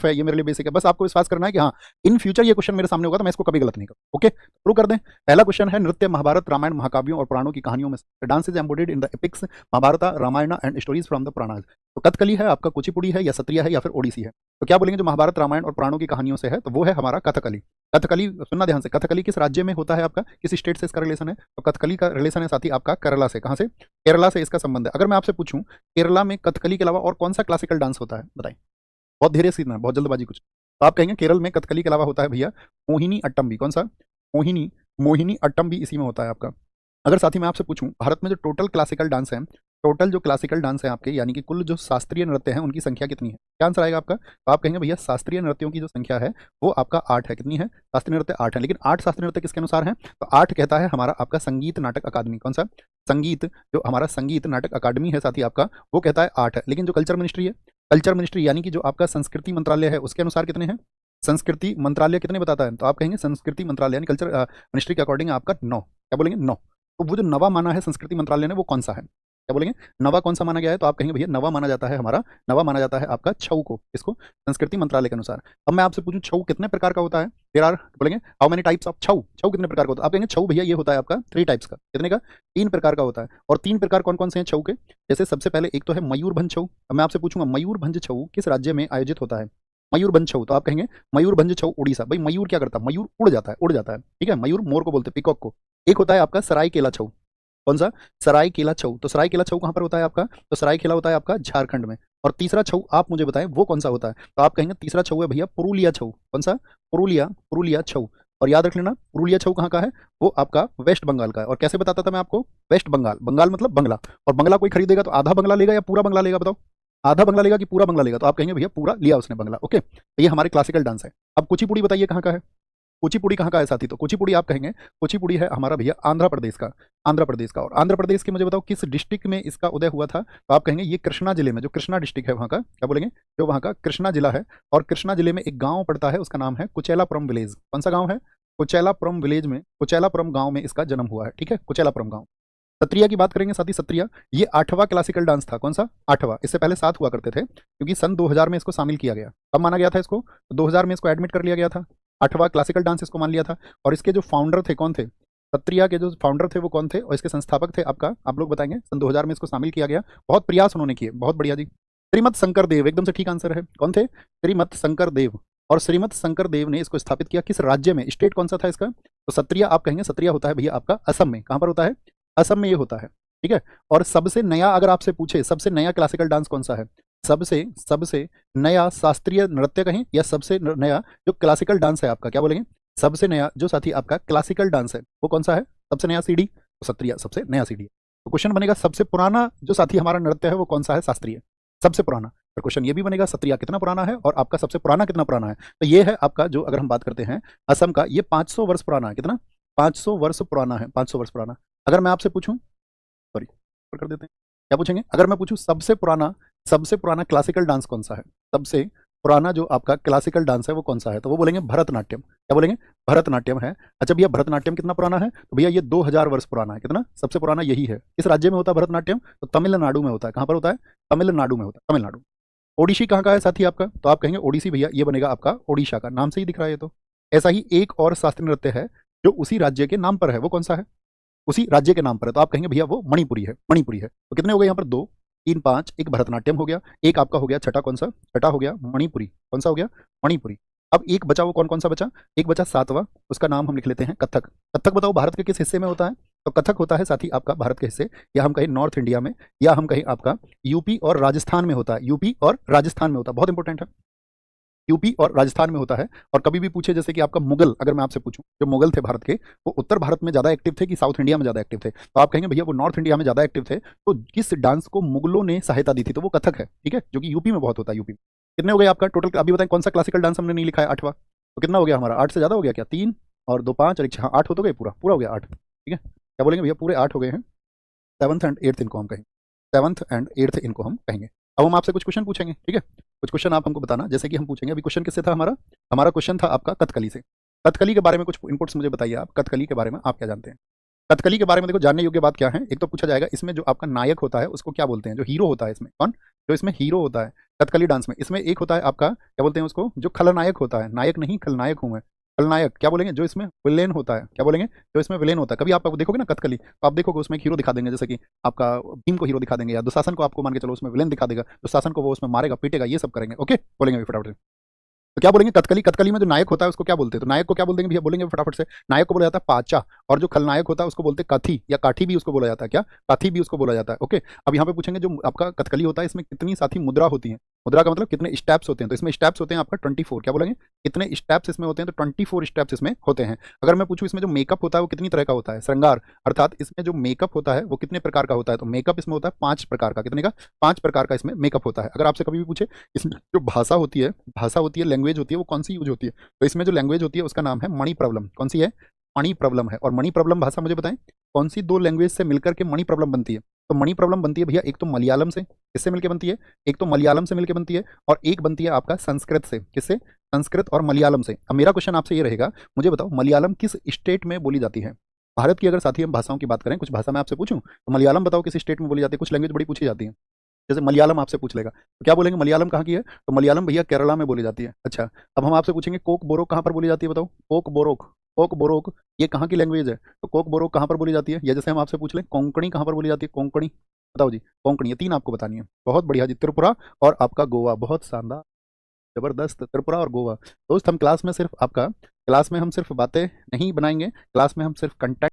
है, ये मेरे लिए बेसिक है। बस आपको विश्वास करना है कि हाँ इन फ्यूचर ये क्वेश्चन मेरे सामने होगा तो मैं इसको कभी गलत नहीं करूँ। ओके, शुरू कर दें। पहला क्वेश्चन है, नृत्य महाभारत रामायण महाकाव्यों और पुराणों की कहानियों में dance is embodied in the epics Mahabharata Ramayana and stories from the Puranas. तो कथकली है आपका, कुचिपुड़ी है या सत्रिया है या फिर ओडिसी है। तो क्या बोलेंगे जो महाभारत रामायण और पुराणों की कहानियों से है, तो वो है हमारा कथकली। कथकली सुनना ध्यान से, कथकली किस राज्य में होता है आपका, किस स्टेट से इसका रिलेशन है, तो कथकली का रिलेशन है साथी आपका केरला से। कहाँ से? केरला से इसका संबंध है। अगर मैं आपसे पूछूं केरला में कथकली के अलावा और कौन सा क्लासिकल डांस होता है, बताएं। बहुत धीरे सीखना, बहुत जल्दबाजी कुछ। तो आप कहेंगे केरल में कथकली के अलावा होता है भैया मोहिनी अट्टम भी। कौन सा? मोहिनी, मोहिनी अट्टम भी इसी में होता है आपका। अगर साथी मैं आपसे पूछूं भारत में जो टोटल क्लासिकल डांस है, टोटल जो क्लासिकल डांस है आपके, यानी कि कुल जो शास्त्रीय नृत्य हैं उनकी संख्या कितनी है? क्या आंसर आएगा आपका? तो आप कहेंगे भैया शास्त्रीय नृत्यों की जो संख्या है वो आपका 8 है। कितनी है? शास्त्रीय नृत्य 8 है। लेकिन 8 शास्त्रीय नृत्य किसके अनुसार है? तो 8 कहता है हमारा आपका संगीत नाटक अकादमी। कौन सा? संगीत, जो हमारा संगीत नाटक अकादमी है साथी आपका, वो कहता है 8 है। लेकिन जो कल्चर मिनिस्ट्री है, कल्चर मिनिस्ट्री यानी कि जो आपका संस्कृति मंत्रालय है, उसके अनुसार कितने हैं? संस्कृति मंत्रालय कितने बताता है? तो आप कहेंगे संस्कृति मंत्रालय यानी कल्चर मिनिस्ट्री के अकॉर्डिंग आपका 9। क्या बोलेंगे? 9। तो वो जो नवा माना है संस्कृति मंत्रालय ने, वो कौन सा है? क्या बोलेंगे? नवा कौन सा माना गया है? तो आप कहेंगे भैया नवा माना जाता है हमारा, नवा माना जाता है आपका छऊ को। इसको संस्कृति मंत्रालय के अनुसार। अब मैं आपसे पूछूं छऊ कितने प्रकार का होता है? देयर आर, बोलेंगे हाउ मेनी टाइप्स ऑफ छऊ, छऊ कितने प्रकार का होता है? आप कहेंगे छऊ भैया ये होता है आपका 3 टाइप्स का। कितने का? 3 प्रकार का होता है। और 3 प्रकार कौन कौन से हैं छऊ के? जैसे सबसे पहले एक तो है मयूरभंज छऊ। अब मैं आपसे पूछूंगा मयूरभंज छऊ किस राज्य में आयोजित होता है? मयूरभंज छऊ, तो आप कहेंगे मयूरभंज छऊ उड़ीसा। भाई मयूर क्या करता है? मयूर उड़ जाता है, उड़ जाता है। ठीक है, मयूर मोर को बोलते हैं, पिकॉक को। एक होता है आपका सरायकेला छऊ। कौन सा? सरायकेला छऊ। तो सरायकेला छऊ कहाँ पर होता है आपका? तो सरायकेला होता है आपका झारखंड में। और तीसरा छऊ आप मुझे बताएं वो कौन सा होता है? तो आप कहेंगे तीसरा छऊ है भैया पुरुलिया छऊ। कौन सा? पुरुलिया, पुरुलिया छऊ। और याद रख लेना पुरुलिया छऊ कहाँ का है? वो आपका वेस्ट बंगाल का है। और कैसे बताता था मैं आपको? वेस्ट बंगाल, बंगाल मतलब बंगला। और बंगला कोई खरीदेगा तो आधा बंगला लेगा या पूरा बंगला लेगा, बताओ? आधा बंगला लेगा कि पूरा बंगला लेगा? तो आप कहेंगे भैया पूरा लिया उसने बंगला। ओके, तो ये हमारे क्लासिकल डांस है। अब कुचिपुड़ी बताइए कहाँ का है? कुचिपुड़ी कहाँ का है साथी? तो कुचिपुड़ी आप कहेंगे कुचिपुड़ी है हमारा भैया आंध्र प्रदेश का, आंध्र प्रदेश का। और आंध्र प्रदेश के मुझे बताओ किस डिस्ट्रिक्ट में इसका उदय हुआ था? तो आप कहेंगे ये कृष्णा जिले में, जो कृष्णा डिस्ट्रिक्ट है वहाँ का। क्या बोलेंगे? जो वहाँ का कृष्णा जिला है। और कृष्णा जिले में एक गाँव पड़ता है, उसका नाम है कुचेलापुरम विलेज। कौन सा गाँव है? कुचेलापुरम विलेज में, कुचेलापुरम गाँव में इसका जन्म हुआ है। ठीक है, कुचेलापुरम गाँव। सत्रिया की बात करेंगे साथी, सत्रिया ये 8वां क्लासिकल डांस था। कौन सा? 8वां। इससे पहले 7 हुआ करते थे, क्योंकि सन 2000 में इसको शामिल किया गया। कब माना गया था इसको? तो 2000 में इसको एडमिट कर लिया गया था। 8वां क्लासिकल डांस इसको मान लिया था। और इसके जो फाउंडर थे कौन थे? सत्रिया के जो फाउंडर थे वो कौन थे? और इसके संस्थापक थे आपका, आप लोग बताएंगे। सन 2000 में इसको शामिल किया गया। बहुत प्रयास उन्होंने किए, बहुत बढ़िया जी। श्रीमद शंकर देव, एकदम से ठीक आंसर है। कौन थे? श्रीमद शंकर देव। और श्रीमद शंकर देव ने इसको स्थापित किया किस राज्य में? स्टेट कौन सा था इसका? तो सत्रिया आप कहेंगे सत्रिया होता है भैया आपका असम में। कहाँ पर होता है? असम में ये होता है। ठीक है। और सबसे नया अगर आपसे पूछे सबसे नया क्लासिकल डांस कौन सा है? सबसे सबसे नया शास्त्रीय नृत्य कहें या सबसे नया जो क्लासिकल डांस है आपका, क्या बोलेंगे? सबसे नया जो साथी आपका क्लासिकल डांस है वो कौन सा है? सबसे नया सीडी, तो सत्रिया सबसे नया सीडी है। तो क्वेश्चन बनेगा सबसे पुराना जो साथी हमारा नृत्य है वो कौन सा है? शास्त्रीय, सबसे पुराना। तो क्वेश्चन ये भी बनेगा सत्रिया कितना पुराना है और आपका सबसे पुराना कितना पुराना है। तो ये है आपका जो, अगर हम बात करते हैं असम का, ये 500 वर्ष पुराना है। कितना? 500 वर्ष पुराना है, 500 वर्ष पुराना। अगर मैं आपसे पूछूं, सॉरी कर देते हैं, क्या पूछेंगे? अगर मैं पूछूं सबसे पुराना क्लासिकल डांस कौन सा है? सबसे पुराना जो आपका क्लासिकल डांस है वो कौन सा है? तो वो बोलेंगे भरतनाट्यम। क्या बोलेंगे? भरतनाट्यम है। अच्छा भैया भरतनाट्यम कितना पुराना है? तो भैया ये 2000 वर्ष पुराना है। कितना? सबसे पुराना यही है। किस राज्य में होता है भरतनाट्यम? तो तमिलनाडु में होता है। कहाँ पर होता है? तमिलनाडु में होता है, तमिलनाडु। ओडिसी कहाँ का है साथी आपका? तो आप कहेंगे ओडिसी भैया ये बनेगा आपका ओडिशा का, नाम से ही दिख रहा है ये तो। ऐसा ही एक और शास्त्रीय नृत्य है जो उसी राज्य के नाम पर है, वो कौन सा है? उसी राज्य के नाम पर है। तो आप कहेंगे भैया वो मणिपुरी है, मणिपुरी है। तो कितने हो गए यहाँ पर? 2 3 5, एक भरतनाट्यम हो गया, एक आपका हो गया छठा, कौन सा? छठा हो गया मणिपुरी। कौन सा हो गया? मणिपुरी। अब एक बचा, वो कौन कौन सा बचा? एक बचा 7वां, उसका नाम हम लिख लेते हैं कथक। कथक बताओ भारत के किस हिस्से में होता है? तो कथक होता है साथी आपका भारत के हिस्से, या हम कहें नॉर्थ इंडिया में, या हम कहें आपका यूपी और राजस्थान में होता है। यूपी और राजस्थान में होता है, बहुत इंपॉर्टेंट है। यूपी और राजस्थान में होता है। और कभी भी पूछे जैसे कि आपका मुगल, अगर मैं आपसे पूछूं जो मुगल थे भारत के, वो उत्तर भारत में ज़्यादा एक्टिव थे कि साउथ इंडिया में ज़्यादा एक्टिव थे? तो आप कहेंगे भैया वो नॉर्थ इंडिया में ज़्यादा एक्टिव थे। तो किस डांस को मुगलों ने सहायता दी थी? तो वो कथक है। ठीक है, जो कि यूपी में बहुत होता है। यूपी में कितने हो गए आपका टोटल? अभी बताएं कौन सा क्लासिकल डांस हमने नहीं लिखा है 8वां? तो कितना हो गया हमारा? 8 से ज़्यादा हो गया क्या? 3 और 2 5 और 1 6, हाँ 8 हो तो गए, पूरा पूरा हो गया 8। ठीक है, क्या बोलेंगे भैया? पूरे 8 हो गए हैं। 7th एंड 8th इनको हम कहेंगे, 7th एंड 8th इनको हम कहेंगे। अब हम आपसे कुछ क्वेश्चन पूछेंगे, ठीक है? कुछ क्वेश्चन आप हमको बताना, जैसे कि हम पूछेंगे अभी क्वेश्चन किससे था हमारा? हमारा क्वेश्चन था आपका कथकली से। कथकली के बारे में कुछ इनपुट्स मुझे बताइए आप, कथकली के बारे में आप क्या जानते हैं? कथकली के बारे में देखो जानने योग्य बात क्या है, एक तो पूछा जाएगा इसमें जो आपका नायक होता है उसको क्या बोलते हैं, जो हीरो होता है इसमें कौन? जो इसमें हीरो होता है कथकली डांस में, इसमें एक होता है आपका क्या बोलते हैं उसको, जो खलनायक होता है, नायक नहीं खलनायक हूँ मैं, खलनायक क्या बोलेंगे, जो इसमें विलेन होता है, क्या बोलेंगे, जो इसमें विलेन होता है। कभी आप देखोगे ना कथकली, तो आप देखोगे उसमें एक हीरो दिखा देंगे, जैसे कि आपका भीम को हीरो दिखा देंगे, या दुशासन को आपको मान के चलो उसमें विलेन दिखा देगा, दुशासन को वो उसमें मारेगा पीटेगा, ये सब करेंगे। ओके, बोलेंगे अभी फटाफट से। तो क्या बोलेंगे, कथकली, कथकली में जो नायक होता है उसको क्या बोलते हैं, तो नायक को क्या बोल देंगे भैया, बोलेंगे फटाफट से। नायक को बोला जाता है पाचा, और जो खलनायक होता है उसको बोलते हैं काथी, या काठी भी उसको बोला जाता है, क्या काथी भी उसको बोला जाता है। ओके, अब यहाँ पे पूछेंगे जो आपका कथकली होता है इसमें कितनी साथी मुद्रा होती है, मुद्रा का मतलब कितने स्टेप्स होते हैं, तो इसमें स्टेप्स होते हैं आपका 24, क्या बोलेंगे, कितने स्टेप्स इसमें होते हैं, तो 24 स्टेप्स इसमें होते हैं। अगर मैं पूछूं इसमें जो मेकअप होता है वो कितनी तरह का होता है, श्रृंगार, अर्थात इसमें जो मेकअप होता है वो कितने प्रकार का होता है, तो मेकअप इसमें होता है 5 प्रकार का, कितने का, 5 प्रकार का इसमें मेकअप होता है। अगर आपसे कभी भी पूछे इसमें जो भाषा होती है, भाषा होती है, लैंग्वेज होती है, वो कौन सी यूज होती है, तो इसमें जो लैंग्वेज होती है उसका नाम है मणि प्रॉब्लम। कौन सी है, मणि प्रॉब्लम है। और मणि प्रॉब्लम भाषा मुझे बताएं कौन सी 2 लैंग्वेज से मिलकर के मणि प्रॉब्लम बनती है, तो मणि प्रॉब्लम बनती है भैया एक तो मलयालम से, किससे मिलकर बनती है, एक तो मलयालम से मिलकर बनती है, और एक बनती है आपका संस्कृत से, किससे, संस्कृत और मलयालम से। अब मेरा क्वेश्चन आपसे ये रहेगा, मुझे बताओ मलयालम किस स्टेट में बोली जाती है, भारत की अगर साथी हम भाषाओं की बात करें, कुछ भाषा मैं आपसे पूछूं, तो मलयालम बताओ किस स्टेट में बोली जाती है, कुछ लैंग्वेज बड़ी पूछी जाती है, जैसे मलयालम आपसे पूछ लेगा तो क्या बोलेंगे, मलयालम कहाँ की है, तो मलयालम भैया केरला में बोली जाती है। अच्छा, अब हम आपसे पूछेंगे कोक बोरोक कहाँ पर बोली जाती है, बताओ, कोक बोरोक, कोक बोरोक ये कहाँ की लैंग्वेज है, तो कोक बोरोक कहाँ पर बोली जाती है, या जैसे हम आपसे पूछ लें कोंकणी कहाँ पर बोली जाती है, कोंकणी बताओ जी, कोंकणी, ये 3 आपको बतानी है। बहुत बढ़िया जी, त्रिपुरा और आपका गोवा, बहुत शानदार, जबरदस्त, त्रिपुरा और गोवा। दोस्त हम क्लास में सिर्फ आपका, क्लास में हम सिर्फ बातें नहीं बनाएंगे, क्लास में हम सिर्फ कंटेंट